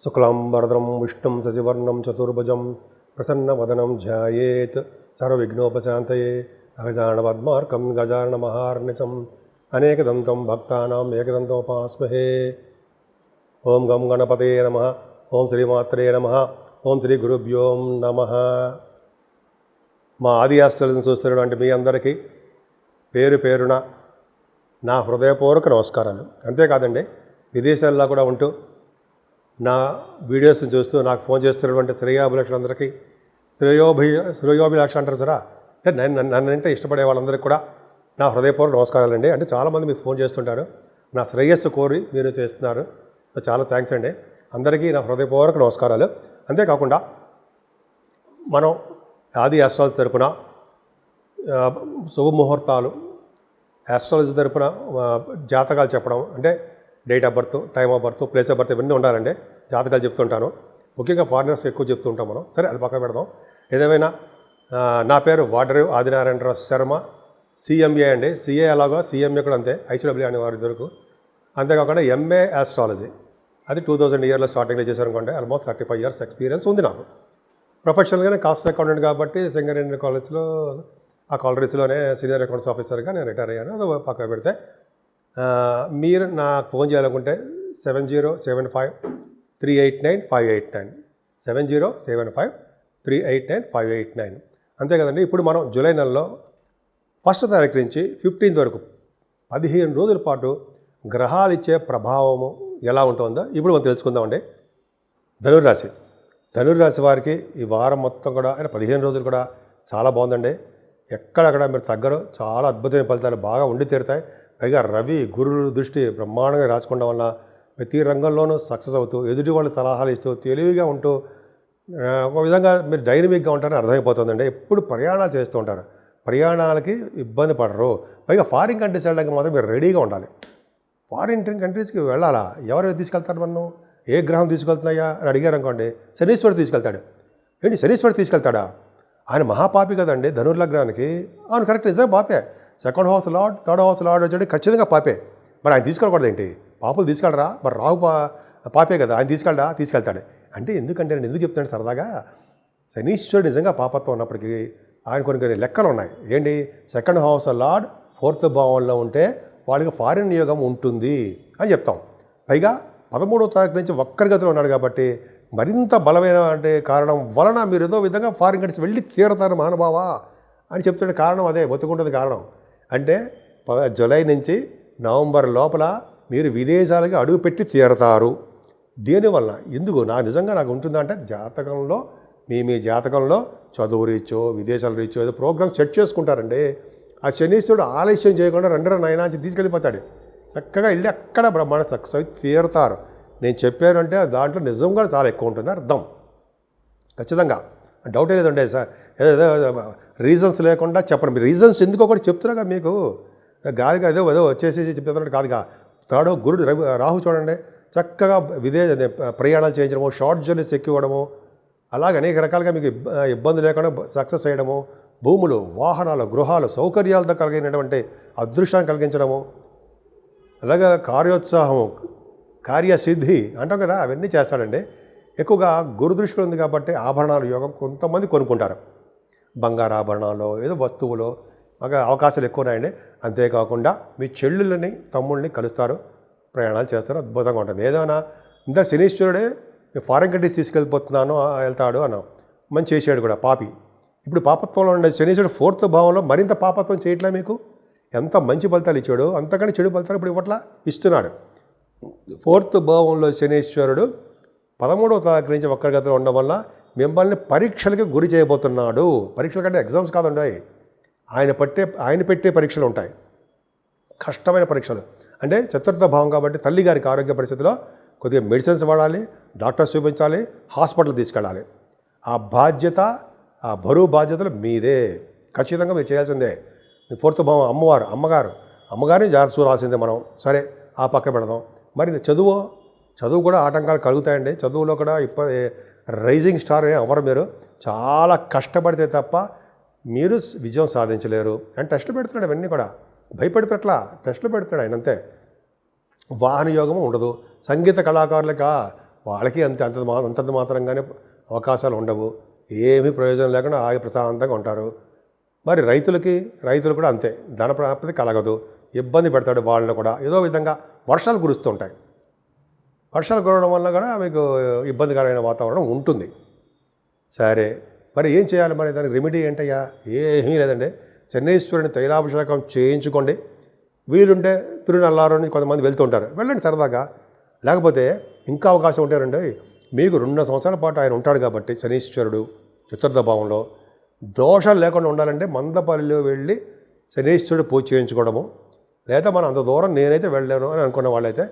శుక్లాంబరధరం విష్ణుం శశివర్ణం చతుర్భుజం ప్రసన్నవదనం ధ్యాయేత్ సర్వవిఘ్నోపశాంతయే అగజానపద్మార్కం గజాననమహార్నిశం అనేకదంతం భక్తానాం ఏకదంతముపాస్మహే. ఓం గం గణపతే నమః. ఓం శ్రీమాత్రే నమః. ఓం శ్రీ గురుభ్యో నమః. మా ఆది ఆస్ట్రాలజీని చూస్తున్నటువంటి మీ అందరికీ పేరు పేరున నా హృదయపూర్వక నమస్కారాలు. అంతేకాదండి, విదేశాల్లో కూడా ఉంటూ నా వీడియోస్ని చూస్తూ నాకు ఫోన్ చేస్తున్నటువంటి శ్రేయోభిలాషులందరికీ శ్రేయోభిలాష అంటారు సరా, అంటే నన్నంటే ఇష్టపడే వాళ్ళందరికీ కూడా నా హృదయపూర్వక నమస్కారాలండి. అంటే చాలామంది మీకు ఫోన్ చేస్తుంటారు, నా శ్రేయస్సు కోరి మీరు చేస్తున్నారు. చాలా థ్యాంక్స్ అండి. అందరికీ నా హృదయపూర్వక నమస్కారాలు. అంతేకాకుండా మనం ఆది ఆస్ట్రాలజీ తరపున శుభముహూర్తాలు, ఆస్ట్రాలజీ తరపున జాతకాలు చెప్పడం, అంటే date of birth, time of birth, place of birth ఇవన్నీ ఉండాలండి. జాతకాలు చెప్తుంటాను, ముఖ్యంగా ఫారినర్స్ ఎక్కువ చెప్తూ ఉంటాం మనం. సరే, అది పక్కన పెడదాం. ఏదేమైనా నా పేరు వాడరేవు ఆదినారాయణరావు శర్మ, సిఎంఏ అండి. సిఏ అలాగా సిఎంఏ కూడా అంతే, ఐసీడబ్ల్యూ అనే వారి దొరకు. అంతేకాకుండా ఎంఏ ఆస్ట్రాలజీ, అది 2000 ఇయర్లో స్టార్టింగ్లో చేశాను అనుకోండి. ఆల్మోస్ట్ 35 years ఎక్స్పీరియన్స్ ఉంది నాకు. ప్రొఫెషనల్గానే కాస్ట్ అకౌంటెంట్ కాబట్టి సింగరేణి కాలేజ్లో ఆ కాలరీస్లోనే సీనియర్ అకౌంట్స్ ఆఫీసర్గా నేను రిటైర్ అయ్యాను. అది పక్కన పెడితే మీరు నాకు ఫోన్ చేయాలనుకుంటే 7075389589 7075389589. అంతే కదండి. ఇప్పుడు మనం జూలై నెలలో 1వ తారీఖు నుంచి 15th వరకు 15 రోజుల పాటు గ్రహాలు ఇచ్చే ప్రభావము ఎలా ఉంటుందో ఇప్పుడు మనం తెలుసుకుందామండి. ధనుర్రాశి వారికి ఈ వారం మొత్తం కూడా, ఆయన 15 రోజులు కూడా చాలా బాగుందండి. ఎక్కడక్కడ మీరు తగ్గరు, చాలా అద్భుతమైన ఫలితాలు బాగా ఉండి తీరుతాయి. పైగా రవి గురుడు దృష్టి బ్రహ్మాండంగా రాసుకోవడం వల్ల ప్రతి రంగంలోనూ సక్సెస్ అవుతూ, ఎదుటి వాళ్ళు సలహాలు ఇస్తూ, తెలివిగా ఉంటూ, ఒక విధంగా మీరు డైనమిక్గా ఉంటారని అర్థమైపోతుందండి. ఎప్పుడు ప్రయాణాలు చేస్తూ ఉంటారు, ప్రయాణాలకి ఇబ్బంది పడరు. పైగా ఫారిన్ కంట్రీస్ వెళ్ళడానికి మాత్రం మీరు రెడీగా ఉండాలి. ఫారిన్ కంట్రీస్కి వెళ్ళాలా, ఎవరు తీసుకెళ్తారు, మనం ఏ గ్రహం తీసుకెళ్తున్నాయా అని అడిగారు అనుకోండి, శనీశ్వరుడు తీసుకెళ్తాడు. ఏంటి శనీశ్వరుడు తీసుకెళ్తాడా? ఆయన మహాపాపి కదండి ధనుర్లగ్నానికి. అవును, కరెక్ట్, నిజంగా పాపే. 2nd house lord, 3rd house lord వచ్చాడు, ఖచ్చితంగా పాపే. మరి ఆయన తీసుకెళ్ళకూడదు ఏంటి? పాపులు తీసుకెళ్ళరా? మరి రాహు పాపే కదా, ఆయన తీసుకెళ్తాడు. అంటే ఎందుకంటే నేను ఎందుకు చెప్తాను సరదాగా, శనీశ్వరుడు నిజంగా పాపత్వం ఉన్నప్పటికీ ఆయన కొన్ని లెక్కలు ఉన్నాయి. ఏంటి? 2nd house లార్డ్ 4th భావంలో ఉంటే వాళ్ళకి ఫారిన్ యోగం ఉంటుంది అని చెప్తాం. పైగా 13వ తారీఖు నుంచి వక్రగతిలో ఉన్నాడు కాబట్టి మరింత బలమైన అంటే కారణం వలన మీరు ఏదో విధంగా ఫారిన్ కంట్రీస్ వెళ్ళి తీరతారు మహానుభావా అని చెప్తున్న కారణం అదే, బతుకుంటుంది కారణం. అంటే జూలై నుంచి నవంబర్ లోపల మీరు విదేశాలకి అడుగు పెట్టి తీరతారు. దేనివల్ల, ఎందుకు నిజంగా నాకు ఉంటుందా అంటే, జాతకంలో మీ జాతకంలో చదువు రీచో విదేశాల రీచో ఏదో ప్రోగ్రామ్ సెట్ చేసుకుంటారండి. ఆ శనీశ్వరుడు ఆలస్యం చేయకుండా 2 నైనా తీసుకెళ్ళిపోతాడు. చక్కగా వెళ్ళి అక్కడ బ్రహ్మాండ సక్సెస్ అయి తీరుతారు. నేను చెప్పాను అంటే దాంట్లో నిజం కూడా చాలా ఎక్కువ ఉంటుంది అర్థం, ఖచ్చితంగా డౌటే లేదండి. సార్ ఏదో రీజన్స్ లేకుండా చెప్పండి. మీరు రీజన్స్ ఎందుకో కూడా చెప్తున్నాగా, మీకు గాలిగా ఏదో వచ్చేసి చెప్తున్నట్టు కాదుగా. తాడో గురుడు రాహు చూడండి, చక్కగా ప్రయాణాలు చేయించడము, షార్ట్ జర్నీస్ ఎక్కివ్వడము, అలాగే అనేక రకాలుగా మీకు ఇబ్బంది లేకుండా సక్సెస్ చేయడము, భూములు, వాహనాలు, గృహాలు, సౌకర్యాలతో కలిగినటువంటి అదృష్టాన్ని కలిగించడము, అలాగే కార్యోత్సాహము, కార్యసిద్ధి అంటాం కదా, అవన్నీ చేస్తాడండి. ఎక్కువగా గురుదృష్టి ఉంది కాబట్టి ఆభరణాలు యోగం కొంతమంది కొనుక్కుంటారు. బంగారు ఆభరణాలు, ఏదో వస్తువులు, బాగా అవకాశాలు ఎక్కువ ఉన్నాయండి. అంతేకాకుండా మీ చెల్లులని తమ్ముళ్ళని కలుస్తారు, ప్రయాణాలు చేస్తారు, అద్భుతంగా ఉంటుంది. ఏదైనా ఇంత శనీశ్వరుడే ఫారిన్ కంట్రీస్ వెళ్తాడు అన్నాం, మంచి చేసాడు కూడా పాపి. ఇప్పుడు పాపత్వంలో ఉండే శనీశ్వరుడు 4th భావంలో మరింత పాపత్వం చేయట్లే. మీకు ఎంత మంచి ఫలితాలు ఇచ్చాడు, అంతకంటే చెడు ఫలితాలు ఇప్పుడు ఇవ్వట్లా, ఇస్తున్నాడు. 4th భావంలో శనీశ్వరుడు 13వ తారీఖు నుంచి వక్రగతిలో ఉండడం వల్ల మిమ్మల్ని పరీక్షలకి గురి చేయబోతున్నాడు. పరీక్షల కంటే ఎగ్జామ్స్ కాదండి, ఆయన పెట్టే పరీక్షలు ఉంటాయి, కష్టమైన పరీక్షలు. అంటే 4th భావం కాబట్టి తల్లి గారికి ఆరోగ్య పరిస్థితిలో కొద్దిగా మెడిసిన్స్ వాడాలి, డాక్టర్స్ చూపించాలి, హాస్పిటల్ తీసుకెళ్ళాలి. ఆ బాధ్యత, ఆ బరువు బాధ్యతలు మీదే, ఖచ్చితంగా మీరు చేయాల్సిందే. 4th భావం అమ్మగారిని జాగ్రత్త చూడాల్సిందే మనం. సరే, ఆ పక్క పెడదాం. మరి చదువు కూడా ఆటంకాలు కలుగుతాయండి. చదువులో కూడా రైజింగ్ స్టార్ ఎవరు, మీరు చాలా కష్టపడితే తప్ప మీరు విజయం సాధించలేరు అని టెస్టులు పెడుతున్నాడు. అవన్నీ కూడా భయపెడుతున్నట్లా టెస్టులు పెడుతున్నాడు ఆయన, అంతే. వాహన యోగము ఉండదు. సంగీత కళాకారులక వాళ్ళకి అంతంత మాత్రంగానే అవకాశాలు ఉండవు, ఏమీ ప్రయోజనం లేకుండా ఆగి ప్రశాంతంగా ఉంటారు. మరి రైతులు కూడా అంతే, ధన ప్రాప్తి కలగదు, ఇబ్బంది పెడతాడు వాళ్ళని కూడా. ఏదో విధంగా వర్షాలు కురుస్తుంటాయి, వర్షాలు కురవడం వల్ల కూడా మీకు ఇబ్బందికరమైన వాతావరణం ఉంటుంది. సరే, మరి ఏం చేయాలి? మరి దానికి రెమెడీ ఏంటయ్యా? ఏమీ లేదండి. శనీశ్వరుని తైలాభిషేకం చేయించుకోండి. వీలుంటే తిరునల్లారు నుంచి కొంతమంది వెళ్తుంటారు, వెళ్ళండి సరదాగా. లేకపోతే ఇంకా అవకాశం ఉంటారండి, మీకు 2 సంవత్సరాల పాటు ఆయన ఉంటాడు కాబట్టి శనీశ్వరుడు చతుర్థ భావంలో దోషాలు లేకుండా ఉండాలంటే మందపల్లిలో వెళ్ళి శనీశ్వరుడు పూజ చేయించుకోవడము. లేదా మనం అంత దూరం నేనైతే వెళ్ళాను అని అనుకున్న వాళ్ళైతే,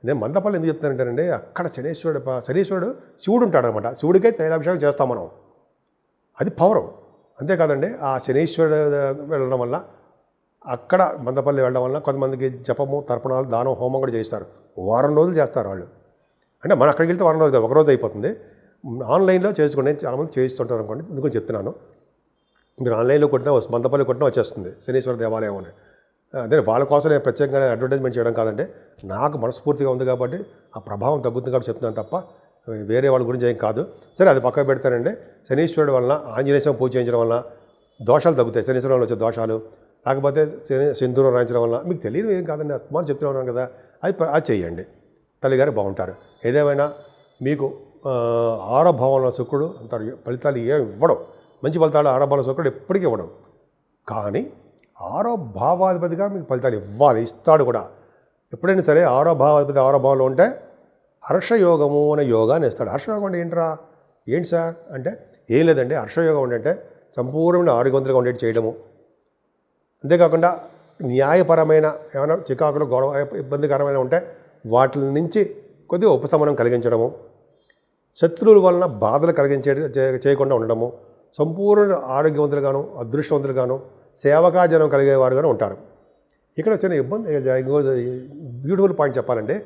నేను మందపల్లి ఎందుకు చెప్తానంటానండి, అక్కడ శనీశ్వరుడు శివుడు ఉంటాడనమాట. శివుడికే తైలాభిషేకం చేస్తాం మనం, అది పవరు. అంతేకాదండి, ఆ శనీశ్వరుడు వెళ్ళడం వల్ల, అక్కడ మందపల్లి వెళ్ళడం వల్ల కొంతమందికి జపము, తర్పణాలు, దానం, హోమం కూడా చేస్తారు. వారం రోజులు చేస్తారు వాళ్ళు. అంటే మనం అక్కడికి వెళ్తే వారం రోజులు, ఒకరోజు అయిపోతుంది. ఆన్లైన్లో చేసుకోండి, చాలామంది చేయిస్తుంటారు అనుకోండి, ఎందుకు చెప్తున్నాను. మీరు ఆన్లైన్లో కొట్టినా మందపల్లి కొట్టినా వచ్చేస్తుంది శనీశ్వర దేవాలయం అని. అదే వాళ్ళ కోసం నేను ప్రత్యేకంగా అడ్వర్టైజ్మెంట్ చేయడం కాదండి, నాకు మనస్ఫూర్తిగా ఉంది కాబట్టి ఆ ప్రభావం తగ్గుతుంది కాబట్టి చెప్తున్నాను తప్ప వేరే వాళ్ళ గురించి ఏం కాదు. సరే, అది పక్కకు పెడతానండి. శనీశ్వరుడు వలన ఆంజనేయ స్వామి పూజ చేయించడం వలన దోషాలు తగ్గుతాయి. శనీశ్వరంలో వచ్చే దోషాలు, లేకపోతే సింధూరం రాయించడం వల్ల మీకు తెలియదు ఏం కాదండి, అస్తమానం చెప్తున్నాను కదా, అది చేయండి, తల్లిగారు బాగుంటారు. ఏదేమైనా మీకు 6వ భావంలో శుక్రుడు అంత ఫలితాలు ఏం ఇవ్వడం, మంచి ఫలితాలు 6వ భావంలో శుక్రుడు ఎప్పటికీ ఇవ్వడం. కానీ 6వ భావాధిపతిగా మీకు ఫలితాలు ఇస్తాడు కూడా. ఎప్పుడైనా సరే 6వ భావాధిపతి 6వ భావంలో ఉంటే హర్షయోగము అనే యోగాన్ని ఇస్తాడు. హర్షయోగం అంటే ఏంటి సార్ అంటే, ఏం లేదండి. హర్షయోగం అంటే సంపూర్ణమైన ఆరోగ్యవంతులుగా ఉండేది చేయడము. అంతేకాకుండా న్యాయపరమైన ఏమైనా చికాకులు, గొడవ, ఇబ్బందికరమైన ఉంటే వాటి నుంచి కొద్దిగా ఉపశమనం కలిగించడము, శత్రువుల వలన బాధలు చేయకుండా ఉండడము, సంపూర్ణ ఆరోగ్యవంతులుగాను, అదృష్టవంతులుగాను, సేవకాజనం కలిగేవారుగాను ఉంటారు. ఇక్కడ వచ్చిన ఇబ్బంది, బ్యూటిఫుల్ పాయింట్ చెప్పాలంటే,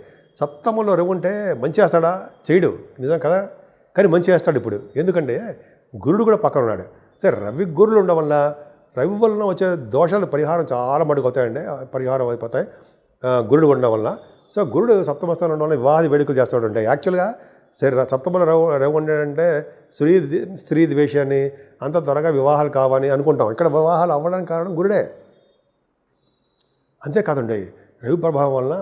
సప్తమంలో రవి ఉంటే మంచి చేస్తాడా? చేయడు, నిజం కదా. కానీ మంచి చేస్తాడు ఇప్పుడు. ఎందుకంటే గురుడు కూడా పక్కన ఉన్నాడు. సరే, గురులు ఉండడం వల్ల రవి వలన వచ్చే దోషాలు పరిహారం చాలా మటుకు అవుతాయండి, పరిహారం అయిపోతాయి గురుడు ఉండడం వల్ల. సో గురుడు సప్తమస్థానం ఉండడం వల్ల వివాహ వేడుకలు చేస్తూ ఉంటాయి. యాక్చువల్గా సరే, సప్తమంలో రవి ఉండడంటే స్త్రీ ద్వేషాన్ని, అంత త్వరగా వివాహాలు కావని అనుకుంటాం. ఇక్కడ వివాహాలు అవ్వడానికి కారణం గురుడే. అంతేకాదండి, రవి ప్రభావం వలన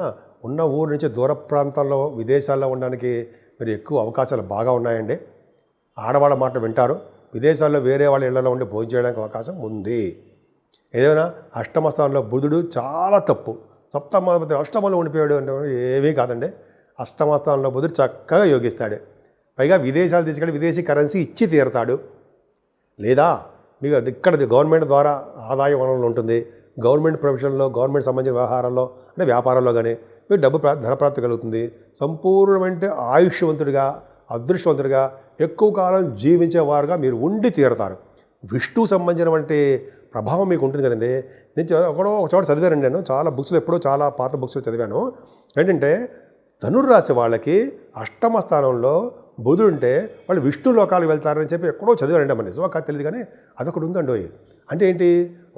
ఉన్న ఊరు నుంచి దూర ప్రాంతాల్లో, విదేశాల్లో ఉండడానికి మీరు ఎక్కువ అవకాశాలు బాగా ఉన్నాయండి. ఆడవాళ్ళ మాట వింటారు, విదేశాల్లో వేరే వాళ్ళ ఇళ్లలో ఉండి భోజనం చేయడానికి అవకాశం ఉంది. ఏదైనా అష్టమ స్థానంలో బుధుడు చాలా తప్పు, అష్టమంలో ఉండిపోయాడు అంటే ఏమీ కాదండి. అష్టమ స్థానంలో బుధుడు చక్కగా యోగిస్తాడు. పైగా విదేశాలు తీసుకెళ్ళి విదేశీ కరెన్సీ ఇచ్చి తీరుతాడు. లేదా మీకు ఇక్కడ గవర్నమెంట్ ద్వారా ఆదాయ వనరులు ఉంటుంది, గవర్నమెంట్ ప్రొఫెషన్లో, గవర్నమెంట్ సంబంధించిన వ్యవహారాల్లో అంటే వ్యాపారంలో కానీ మీకు ధనప్రాప్తి కలుగుతుంది. సంపూర్ణమైన ఆయుష్వంతుడిగా, అదృష్టవంతుడిగా, ఎక్కువ కాలం జీవించేవారుగా మీరు ఉండి తీరుతారు. విష్ణువు సంబంధించినటువంటి ప్రభావం మీకు ఉంటుంది కదండి. నేను ఒక చోట చదివానండి, నేను చాలా బుక్స్లో, ఎప్పుడో చాలా పాత బుక్స్లో చదివాను. ఏంటంటే ధనుర్రాశి వాళ్ళకి అష్టమ స్థానంలో బుధుడు ఉంటే వాళ్ళు విష్ణు లోకాలకు వెళ్తారని చెప్పి ఎక్కడో చదివారండి. మన నిజమా కాదు తెలియదు, కానీ అదొకటి ఉందండి. అంటే ఏంటి,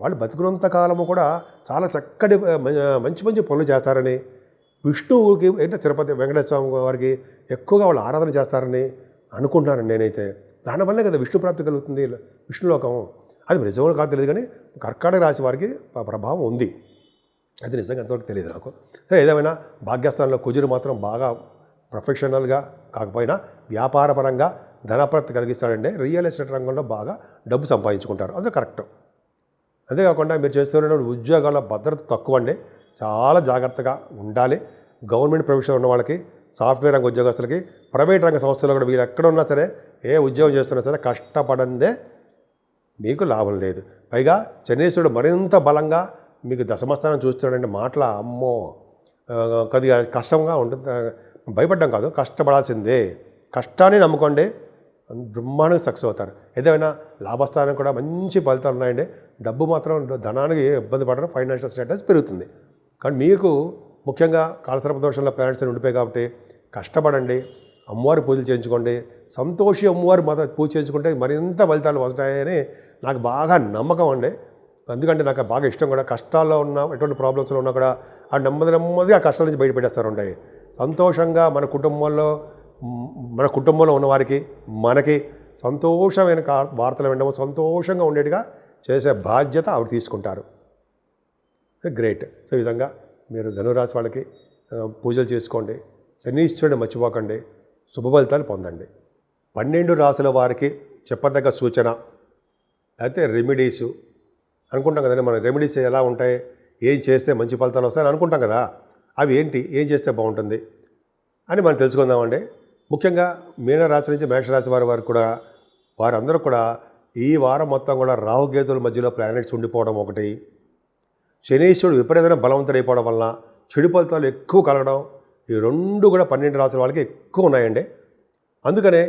వాళ్ళు బతుకున్నంత కాలము కూడా చాలా చక్కటి మంచి మంచి పనులు చేస్తారని, విష్ణువుకి ఏంటంటే తిరుపతి వెంకటేశ్వర స్వామి వారికి ఎక్కువగా వాళ్ళు ఆరాధన చేస్తారని అనుకుంటున్నాను నేనైతే. దానివల్లే కదా విష్ణు ప్రాప్తి కలుగుతుంది, విష్ణులోకం. అది నిజమో కాదు తెలియదు, కానీ కర్కాటక రాశి వారికి ప్రభావం ఉంది. అది నిజంగా ఎంతవరకు తెలియదు నాకు. సరే, ఏదేమైనా భాగ్యస్థానంలో కుజుడు మాత్రం బాగా ప్రొఫెషనల్గా కాకపోయినా వ్యాపారపరంగా ధనప్రాప్తి కలిగిస్తాడండి. రియల్ ఎస్టేట్ రంగంలో బాగా డబ్బు సంపాదించుకుంటారు, అది కరెక్ట్. అంతేకాకుండా మీరు చేస్తున్న ఉద్యోగాల భద్రత తక్కువ అండి, చాలా జాగ్రత్తగా ఉండాలి. గవర్నమెంట్ ప్రొఫెషన్ ఉన్న వాళ్ళకి, సాఫ్ట్వేర్ రంగ ఉద్యోగస్తులకి, ప్రైవేట్ రంగ సంస్థల్లో కూడా వీళ్ళు ఎక్కడున్నా సరే, ఏ ఉద్యోగం చేస్తున్నా సరే కష్టపడందే మీకు లాభం లేదు. పైగా శనీశ్వరుడు మరింత బలంగా మీకు దశమస్థానం చూస్తాడంటే మాటల అమ్మో కొద్దిగా కష్టంగా ఉంటుంది. భయపడ్డం కాదు, కష్టపడాల్సిందే. కష్టాన్ని నమ్ముకోండి, బ్రహ్మాండంగా సక్సెస్ అవుతారు. ఏదైనా లాభస్థానం కూడా మంచి ఫలితాలు ఉన్నాయండి. డబ్బు మాత్రం, ధనానికి ఇబ్బంది పడడం, ఫైనాన్షియల్ స్టేటస్ పెరుగుతుంది. కానీ మీకు ముఖ్యంగా కాలసర్ప దోషంలో పేరెంట్స్ ఉండిపోయి కాబట్టి కష్టపడండి, అమ్మవారి పూజలు చేయించుకోండి. సంతోషి అమ్మవారి పూజ చేయించుకుంటే మరింత ఫలితాలు వస్తాయని నాకు బాగా నమ్మకం అండి. ఎందుకంటే నాకు బాగా ఇష్టం కూడా. కష్టాల్లో ఉన్న, ఎటువంటి ప్రాబ్లమ్స్లో ఉన్నా కూడా ఆ నెమ్మదిగా ఆ కష్టాల నుంచి బయటపెట్టేస్తారు ఉంటాయి. సంతోషంగా మన కుటుంబంలో మన కుటుంబంలో ఉన్నవారికి మనకి సంతోషమైన వార్తలు వినడం, సంతోషంగా ఉండేట్టుగా చేసే బాధ్యత ఆవిడ తీసుకుంటారు. గ్రేట్. సో ఈ విధంగా మీరు ధనురాశి వాళ్ళకి పూజలు చేసుకోండి, శనీశ్వరుడు మర్చిపోకండి, శుభ ఫలితాలు పొందండి. 12 రాసుల వారికి చెప్పదగ్గ సూచన అయితే రెమెడీసు అనుకుంటాం కదండి. మన రెమెడీస్ ఎలా ఉంటాయి, ఏం చేస్తే మంచి ఫలితాలు వస్తాయని అనుకుంటాం కదా. అవి ఏంటి, ఏం చేస్తే బాగుంటుంది అని మనం తెలుసుకుందామండి. ముఖ్యంగా మీనరాశి నుంచి మేషరాశి వారి వరకు కూడా వారందరూ కూడా ఈ వారం మొత్తం కూడా రాహుకేతుల మధ్యలో ప్లానెట్స్ ఉండిపోవడం ఒకటి, శనీశ్వరుడు విపరీతమైన బలవంతుడైపోవడం వలన చెడు ఫలితాలు ఎక్కువ కలగడం, ఈ రెండు కూడా 12 రాసుల వాళ్ళకి ఎక్కువ ఉన్నాయండి. అందుకనే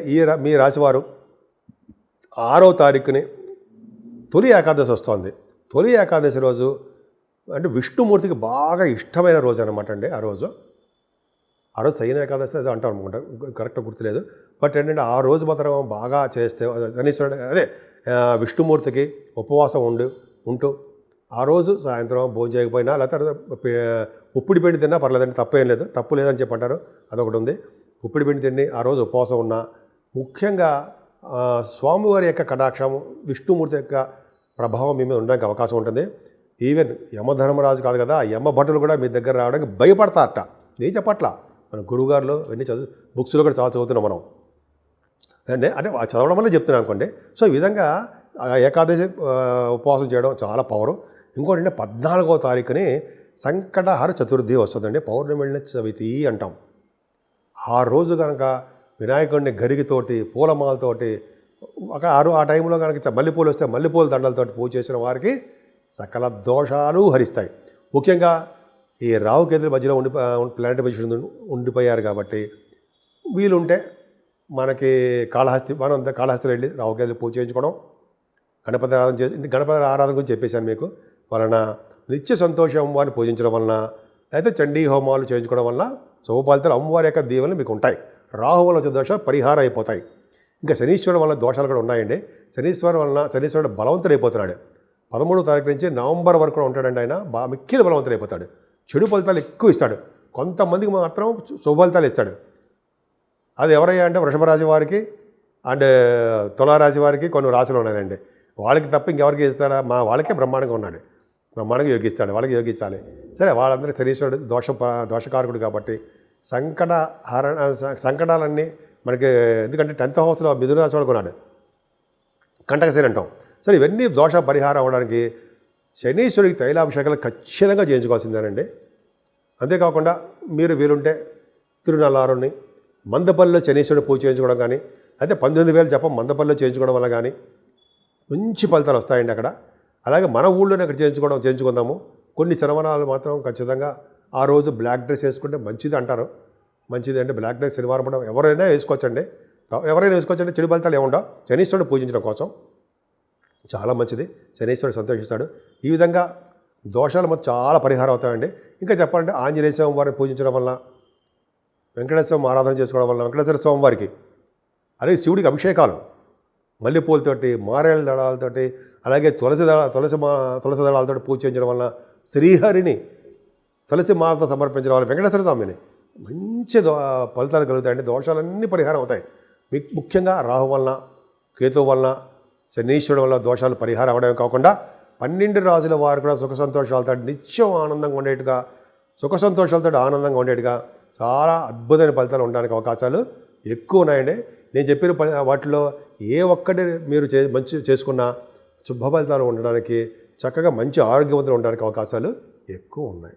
మీ రాశివారు 6వ తారీఖుని తొలి ఏకాదశి వస్తుంది. తొలి ఏకాదశి రోజు అంటే విష్ణుమూర్తికి బాగా ఇష్టమైన రోజు అనమాట అండి. ఆ రోజు శయన ఏకాదశి అది అంటాం అనుకుంటా, కరెక్ట్గా గుర్తులేదు. బట్ ఏంటంటే ఆ రోజు మాత్రం బాగా చేస్తే శనీశ్వరుడు విష్ణుమూర్తికి ఉపవాసం ఉంటూ ఆ రోజు సాయంత్రం భోజనం చేయకపోయినా లేకపోతే ఉప్పిడి పిండి తిన్నా పర్లేదండి, తప్పేం లేదు, తప్పు లేదని చెప్పి అంటారు. అదొకటి ఉంది. ఉప్పిడి పిండి తిని ఆ రోజు ఉపవాసం ఉన్నా, ముఖ్యంగా స్వామివారి యొక్క కటాక్షం, విష్ణుమూర్తి యొక్క ప్రభావం మీ మీద ఉండడానికి అవకాశం ఉంటుంది. ఈవెన్ యమధర్మరాజు కాదు కదా, యమ భటులు కూడా మీ దగ్గర రావడానికి భయపడతారట. నేను చెప్పట్లా, మన గురువుగారులు ఇవన్నీ బుక్స్లో కూడా చాలా చదువుతున్నాం మనం. అంటే చదవడం వల్ల చెప్తున్నాను అనుకోండి. సో ఈ విధంగా ఏకాదశి ఉపవాసం చేయడం చాలా పవరు. ఇంకోటి అంటే 14వ తారీఖుని సంకటహర చతుర్థి వస్తుందండి. పౌర్ణమి వెళ్ళిన చవితి అంటాం. ఆ రోజు కనుక వినాయకుడిని గరిగితోటి పూలమాలతోటి ఆ టైంలో కనుక మల్లెపూలు వస్తే మల్లెపూల దండలతోటి పూజ చేసిన వారికి సకల దోషాలు హరిస్తాయి. ముఖ్యంగా ఈ రాహుకేతుల మధ్యలో ప్లానెట్ పొజిషన్ ఉండిపోయారు కాబట్టి వీలుంటే మనకి కాళహస్తిలో వెళ్ళి రాహుకేతులు పూజ చేయించుకోవడం, గణపతి ఆరాధన గురించి చెప్పేశాను మీకు. వలన నిత్య సంతోషం అమ్మవారిని పూజించడం వలన, అయితే చండీ హోమాలు చేయించుకోవడం వలన శుభ ఫలితాలు అమ్మవారి యొక్క దీవెనలు మీకు ఉంటాయి. రాహు వల్ల వచ్చే దోషాలు పరిహారం అయిపోతాయి. ఇంకా శనీశ్వరుడు వల్ల దోషాలు కూడా ఉన్నాయండి. శనీశ్వరుడు బలవంతుడు అయిపోతున్నాడు. 13వ తారీఖు నుంచి నవంబర్ వరకు కూడా ఉంటాడండి. ఆయన మిక్కిలి బలవంతుడు అయిపోతాడు. చెడు ఫలితాలు ఎక్కువ ఇస్తాడు, కొంతమందికి మాత్రం శుభ ఫలితాలు ఇస్తాడు. అది ఎవరయ్యా అంటే వృషభ రాశి వారికి అండ్ తులారాశి వారికి కొన్ని రాశులు ఉన్నాయండి. వాళ్ళకి తప్ప ఇంకెవరికి ఇస్తాడా? వాళ్ళకే బ్రహ్మాండంగా ఉన్నాడు, బ్రహ్మాండంగా యోగిస్తాడు, వాళ్ళకి యోగించాలి. సరే, వాళ్ళందరికీ శనీశ్వరుడు దోషకారకుడు కాబట్టి సంకటాలన్నీ మనకి, ఎందుకంటే 10th హౌస్లో మిథున రాశి వాడు కొన్నాడు, కంటకశని అంటాం. సరే, ఇవన్నీ దోష పరిహారం అవ్వడానికి శనీశ్వరుడికి తైలాభిషేకాలు ఖచ్చితంగా చేయించుకోవాల్సిందేనండి. అంతేకాకుండా మీరు వీలుంటే తిరునల్లారుని మందపల్లిలో శనీశ్వరుడు పూజ చేయించుకోవడం కానీ, అయితే 19,000 జపం మందపల్లిలో చేయించుకోవడం వల్ల కానీ మంచి ఫలితాలు వస్తాయండి అక్కడ. అలాగే మన ఊళ్ళోనే అక్కడ చేయించుకుందాము. కొన్ని శనివారాలు మాత్రం ఖచ్చితంగా ఆ రోజు బ్లాక్ డ్రెస్ వేసుకుంటే మంచిది అంటారు. మంచిది అంటే బ్లాక్ డ్రెస్ శనివారం పూట ఎవరైనా వేసుకోవచ్చండి. చెడు ఫలితాలు ఏముండవు. శనీశ్వరుడు పూజించడం కోసం చాలా మంచిది. శనీశ్వరుడు సంతోషిస్తాడు. ఈ విధంగా దోషాలు మొత్తం చాలా పరిహారం అవుతాయండి. ఇంకా చెప్పాలంటే ఆంజనేయ స్వామి వారిని పూజించడం వల్ల, వెంకటేశ్వర స్వామి ఆరాధన చేసుకోవడం వల్ల, వెంకటేశ్వర స్వామి వారికి అలాగే శివుడికి అభిషేకాలు మల్లెపూలతోటి, మారేళ్ళ దళాలతోటి, అలాగే తులసి దళాలతో పూజ చేయించడం వల్ల, శ్రీహరిని తులసి మాలతో సమర్పించడం వల్ల, వెంకటేశ్వర స్వామిని మంచి ఫలితాలు కలుగుతాయండి. దోషాలన్నీ పరిహారం అవుతాయి. మీకు ముఖ్యంగా రాహు వలన, కేతు వలన, శనీశ్వరుడు వల్ల దోషాలు పరిహారం అవ్వడమే కాకుండా 12 రాజుల వారు కూడా సుఖ సంతోషాలతో నిత్యం ఆనందంగా ఉండేట్టుగా, సుఖ సంతోషాలతో ఆనందంగా ఉండేట్టుగా చాలా అద్భుతమైన ఫలితాలు ఉండడానికి అవకాశాలు ఎక్కువ ఉన్నాయండి. నేను చెప్పిన వాటిలో ఏ ఒక్కటి మీరు మంచి చేసుకున్నా శుభ ఫలితాలు ఉండడానికి, చక్కగా మంచి ఆరోగ్యవంతులు ఉండడానికి అవకాశాలు ఎక్కువ ఉన్నాయి.